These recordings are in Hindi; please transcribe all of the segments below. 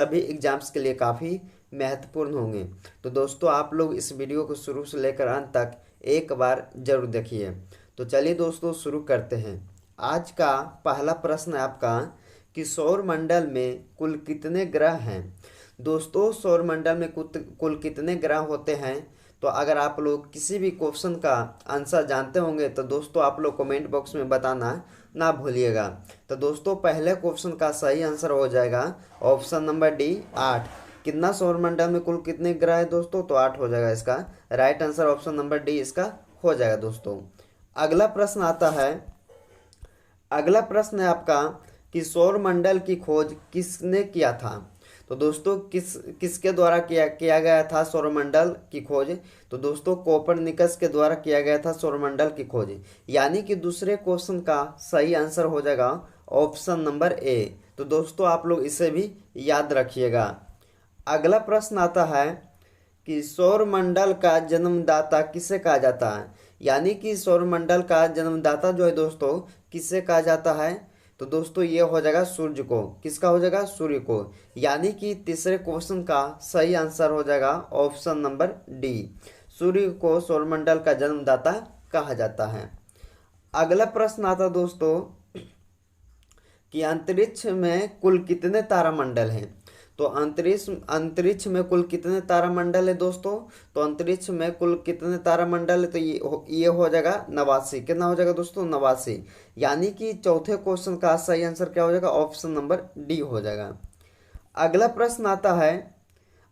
सभी एग्जाम्स के लिए काफ़ी महत्वपूर्ण होंगे। तो दोस्तों आप लोग इस वीडियो को शुरू से लेकर अंत तक एक बार जरूर देखिए। तो चलिए दोस्तों शुरू करते हैं। आज का पहला प्रश्न है आपका कि सौर मंडल में कुल कितने ग्रह हैं। दोस्तों सौर मंडल में कुल कितने ग्रह होते हैं, तो अगर आप लोग किसी भी क्वेश्चन का आंसर जानते होंगे तो दोस्तों आप लोग कमेंट बॉक्स में बताना ना भूलिएगा। तो दोस्तों पहले क्वेश्चन का सही आंसर हो जाएगा ऑप्शन नंबर डी 8। कितना सौर मंडल में कुल कितने ग्रह है दोस्तों, तो 8 हो जाएगा। इसका right answer option number D इसका हो जाएगा। दोस्तों अगला प्रश्न आता है, अगला प्रश्न है आपका कि सौर मंडल की खोज किसने किया था। तो दोस्तों किसके द्वारा किया गया था सौरमंडल की खोज, तो दोस्तों कोपरनिकस के द्वारा किया गया था सौरमंडल की खोज। यानी कि दूसरे क्वेश्चन का सही आंसर हो जाएगा ऑप्शन नंबर ए। तो दोस्तों आप लोग इसे भी याद रखिएगा। अगला प्रश्न आता है कि सौरमंडल का जन्मदाता किसे कहा जाता है। यानी कि सौरमंडल का जन्मदाता जो है दोस्तों किसे कहा जाता है, तो दोस्तों ये हो जाएगा सूर्य को। किसका हो जाएगा, सूर्य को। यानी कि तीसरे क्वेश्चन का सही आंसर हो जाएगा ऑप्शन नंबर डी। सूर्य को सौरमंडल का जन्मदाता कहा जाता है। अगला प्रश्न आता दोस्तों कि अंतरिक्ष में कुल कितने तारामंडल हैं। तो अंतरिक्ष में कुल कितने तारामंडल है दोस्तों, तो अंतरिक्ष में कुल कितने तारामंडल है, तो ये हो जाएगा 89। कितना हो जाएगा दोस्तों, 89। यानी कि चौथे क्वेश्चन का सही आंसर क्या हो जाएगा, ऑप्शन नंबर डी हो जाएगा। अगला प्रश्न आता है,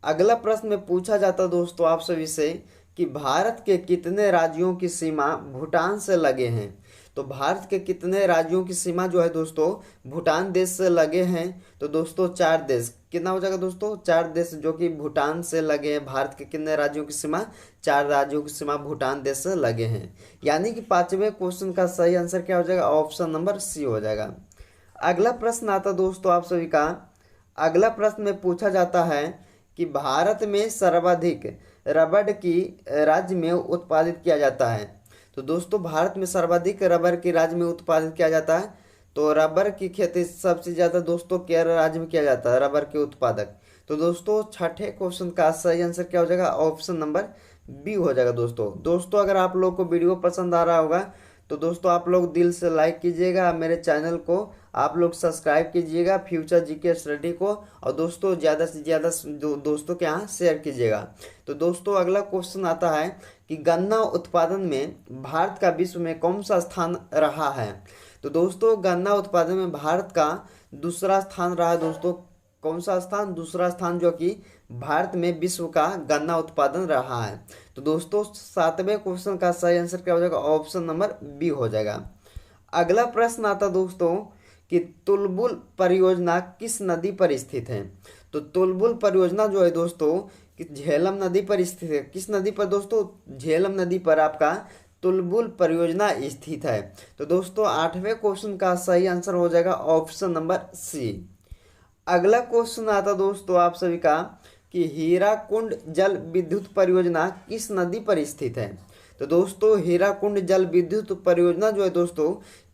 अगला प्रश्न में पूछा जाता है दोस्तों आप सभी से कि भारत के कितने राज्यों की सीमा भूटान से लगे हैं। तो भारत के कितने राज्यों की सीमा जो है दोस्तों भूटान देश से लगे हैं, तो दोस्तों 4 देश। कितना हो जाएगा दोस्तों, 4 देश जो कि भूटान से लगे हैं। भारत के कितने राज्यों की सीमा, 4 राज्यों की सीमा भूटान देश से लगे हैं। यानी कि 5वें क्वेश्चन का सही आंसर क्या हो जाएगा, ऑप्शन नंबर सी हो जाएगा। अगला प्रश्न आता दोस्तों आप सभी का, अगला प्रश्न में पूछा जाता है कि भारत में सर्वाधिक रबड़ की राज्य में उत्पादित किया जाता है। तो दोस्तों भारत में सर्वाधिक रबर की राज्य में उत्पादित किया जाता है, तो रबर की खेती सबसे ज़्यादा दोस्तों केरल राज्य में किया जाता है, रबर के उत्पादक। तो दोस्तों छठे क्वेश्चन का सही आंसर क्या हो जाएगा, ऑप्शन नंबर बी हो जाएगा। दोस्तों अगर आप लोग को वीडियो पसंद आ रहा होगा तो दोस्तों आप लोग दिल से लाइक कीजिएगा, मेरे चैनल को आप लोग सब्सक्राइब कीजिएगा फ्यूचर जीके स्टडी को, और दोस्तों ज़्यादा से ज़्यादा दोस्तों के यहाँ शेयर कीजिएगा। तो दोस्तों अगला क्वेश्चन आता है कि गन्ना उत्पादन में भारत का विश्व में कौन सा स्थान रहा है। तो दोस्तों गन्ना उत्पादन में भारत का दूसरा स्थान रहा है दोस्तों। कौन सा स्थान, दूसरा स्थान, जो कि भारत में विश्व का गन्ना उत्पादन रहा है। तो दोस्तों 7वें क्वेश्चन का सही आंसर क्या हो जाएगा, ऑप्शन नंबर बी हो जाएगा। अगला प्रश्न आता दोस्तों कि तुलबुल परियोजना किस नदी पर स्थित है। तो तुलबुल परियोजना जो है दोस्तों कि झेलम नदी पर स्थित है। किस नदी पर दोस्तों, झेलम नदी पर आपका तुलबुल परियोजना स्थित है। तो दोस्तों 8वें क्वेश्चन का सही आंसर हो जाएगा ऑप्शन नंबर सी। अगला क्वेश्चन आता दोस्तों आप सभी का कि हीराकुंड जल विद्युत परियोजना किस नदी पर स्थित है। तो दोस्तों हीराकुंड जल विद्युत परियोजना जो है दोस्तों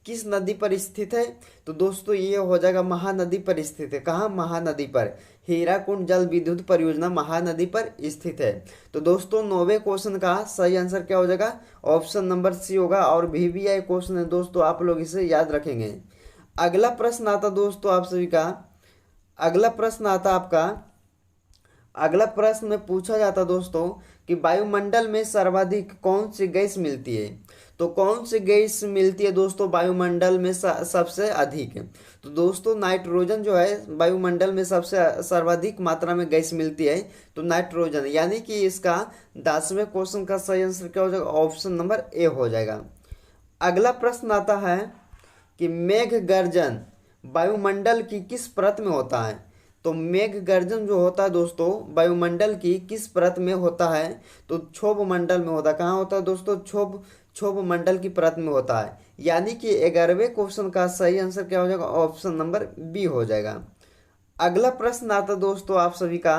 किस नदी पर स्थित है, तो दोस्तों ये हो जाएगा महानदी पर स्थित है। कहाँ, महानदी पर। हीराकुंड जल विद्युत परियोजना महानदी पर स्थित है। तो दोस्तों 9वें क्वेश्चन का सही आंसर क्या हो जाएगा, ऑप्शन नंबर सी होगा। और VVI क्वेश्चन है दोस्तों, आप लोग इसे याद रखेंगे। अगला प्रश्न आता दोस्तों आप सभी का, अगला प्रश्न आता आपका, अगला प्रश्न में पूछा जाता दोस्तों कि वायुमंडल में सर्वाधिक कौन सी गैस मिलती है। तो कौन सी गैस मिलती है दोस्तों वायुमंडल में सबसे अधिक। तो दोस्तों नाइट्रोजन जो है वायुमंडल में सबसे सर्वाधिक मात्रा में गैस मिलती है, तो नाइट्रोजन। यानी कि इसका 10वें क्वेश्चन का सही आंसर क्या हो जाएगा, ऑप्शन नंबर ए हो जाएगा। अगला प्रश्न आता है कि मेघ गर्जन वायुमंडल की किस परत में होता है। तो मेघ गर्जन जो होता है दोस्तों वायुमंडल की किस परत में होता है, तो क्षोभ मंडल में होता है। कहाँ होता है दोस्तों, क्षोभ मंडल की परत में होता है। यानी कि 11वें क्वेश्चन का सही आंसर क्या हो जाएगा, ऑप्शन नंबर बी हो जाएगा। अगला प्रश्न आता दोस्तों आप सभी का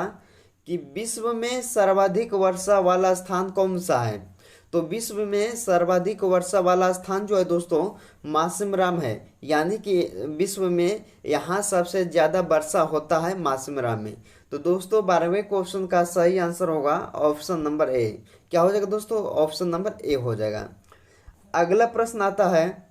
कि विश्व में सर्वाधिक वर्षा वाला स्थान कौन सा है। तो विश्व में सर्वाधिक वर्षा वाला स्थान जो है दोस्तों मासिमराम है, यानी कि विश्व में यहाँ सबसे ज़्यादा वर्षा होता है मासिमराम में। तो दोस्तों 12वें क्वेश्चन का सही आंसर होगा ऑप्शन नंबर ए। क्या हो जाएगा दोस्तों? ऑप्शन नंबर ए हो जाएगा। अगला प्रश्न आता है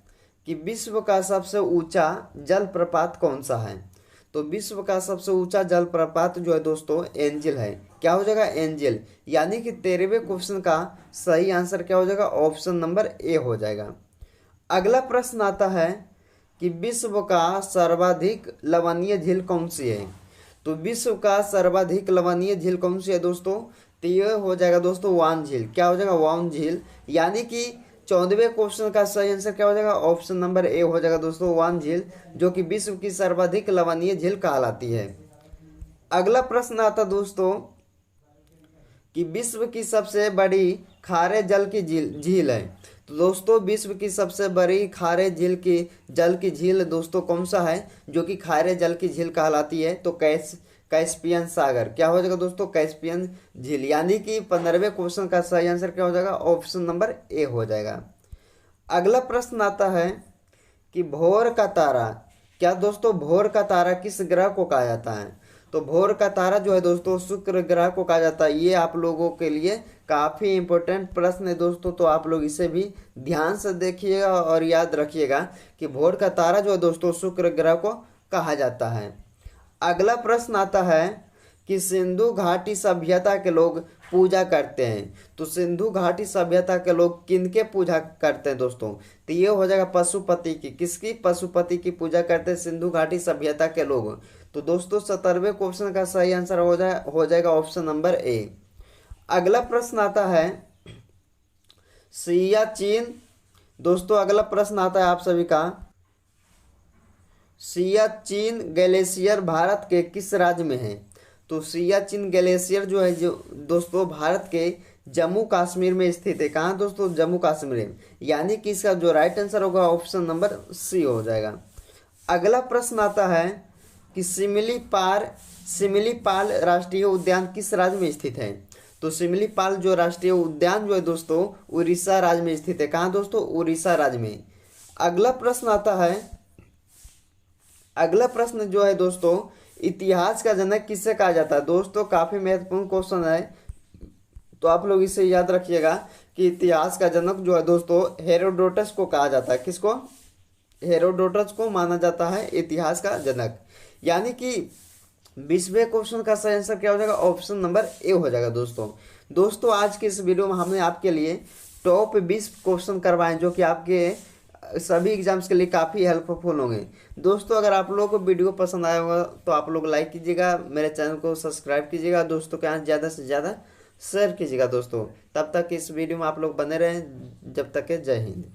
कि विश्व का सबसे ऊंचा जलप्रपात कौन सा है? तो विश्व का सबसे ऊंचा जलप्रपात जो है दोस्तों एंजिल है। क्या हो जाएगा? एंजिल। यानी कि 13वें क्वेश्चन का सही आंसर क्या हो जाएगा? ऑप्शन नंबर ए हो जाएगा। अगला प्रश्न आता है कि विश्व का सर्वाधिक लवणीय झील कौन सी है? तो विश्व का सर्वाधिक लवणीय झील कौन सी है दोस्तों? तो ये हो जाएगा दोस्तों वान झील। क्या हो जाएगा? वान झील। यानी कि 14वें क्वेश्चन का सही आंसर क्या हो जाएगा? ऑप्शन नंबर ए हो जाएगा दोस्तों वान झील, जो कि विश्व की सर्वाधिक लवणीय झील कहलाती है। अगला प्रश्न आता दोस्तों कि विश्व की सबसे बड़ी खारे जल की झील है। तो दोस्तों विश्व की सबसे बड़ी खारे जल की झील दोस्तों कौन सा है जो कि खारे जल की झील कहलाती है? तो कैस्पियन सागर। क्या हो जाएगा दोस्तों? कैस्पियन झील। यानी कि 15वें क्वेश्चन का सही आंसर क्या हो जाएगा? ऑप्शन नंबर ए हो जाएगा। अगला प्रश्न आता है कि भोर का तारा। क्या दोस्तों भोर का तारा किस ग्रह को कहा जाता है? तो भोर का तारा जो है दोस्तों शुक्र ग्रह को कहा जाता है। ये आप लोगों के लिए काफ़ी इंपॉर्टेंट प्रश्न है दोस्तों, तो आप लोग इसे भी ध्यान से देखिएगा और याद रखिएगा कि भोर का तारा जो है दोस्तों शुक्र ग्रह को कहा जाता है। अगला प्रश्न आता है कि सिंधु घाटी सभ्यता के लोग पूजा करते हैं। तो सिंधु घाटी सभ्यता के लोग किनके पूजा करते हैं दोस्तों? तो ये हो जाएगा पशुपति की। किसकी? पशुपति की पूजा करते हैं सिंधु घाटी सभ्यता के लोग। तो दोस्तों 17वें क्वेश्चन का सही आंसर हो जाएगा ऑप्शन नंबर ए। अगला प्रश्न आता है सियाचिन। दोस्तों अगला प्रश्न आता है आप सभी का, सियाचिन ग्लेशियर भारत के किस राज्य में है? तो सियाचिन ग्लेशियर जो है जो दोस्तों भारत के जम्मू कश्मीर में स्थित है। कहाँ दोस्तों? जम्मू कश्मीर में। यानी कि इसका जो राइट आंसर होगा ऑप्शन नंबर सी हो जाएगा। अगला प्रश्न आता है कि सिमिलीपाल राष्ट्रीय उद्यान किस राज्य में स्थित है? तो सिमिलीपाल जो राष्ट्रीय उद्यान जो है दोस्तों उड़ीसा राज्य में स्थित है। कहाँ दोस्तों? उड़ीसा राज्य में। अगला प्रश्न आता है, अगला प्रश्न जो है दोस्तों इतिहास का जनक किससे कहा जाता है? दोस्तों काफी महत्वपूर्ण क्वेश्चन है, तो आप लोग इसे याद रखिएगा कि इतिहास का जनक जो है दोस्तों हेरोडोटस को कहा जाता है। किसको? हेरोडोटस को माना जाता है इतिहास का जनक। यानी कि 20वें क्वेश्चन का सही आंसर क्या हो जाएगा? ऑप्शन नंबर ए हो जाएगा दोस्तों आज की इस वीडियो में हमने आपके लिए टॉप 20 क्वेश्चन करवाए जो कि आपके सभी एग्जाम्स के लिए काफ़ी हेल्पफुल होंगे। दोस्तों अगर आप लोगों को वीडियो पसंद आया होगा तो आप लोग लाइक कीजिएगा, मेरे चैनल को सब्सक्राइब कीजिएगा, दोस्तों के यहाँ ज़्यादा से ज़्यादा शेयर कीजिएगा दोस्तों। तब तक इस वीडियो में आप लोग बने रहें, जब तक के जय हिंद।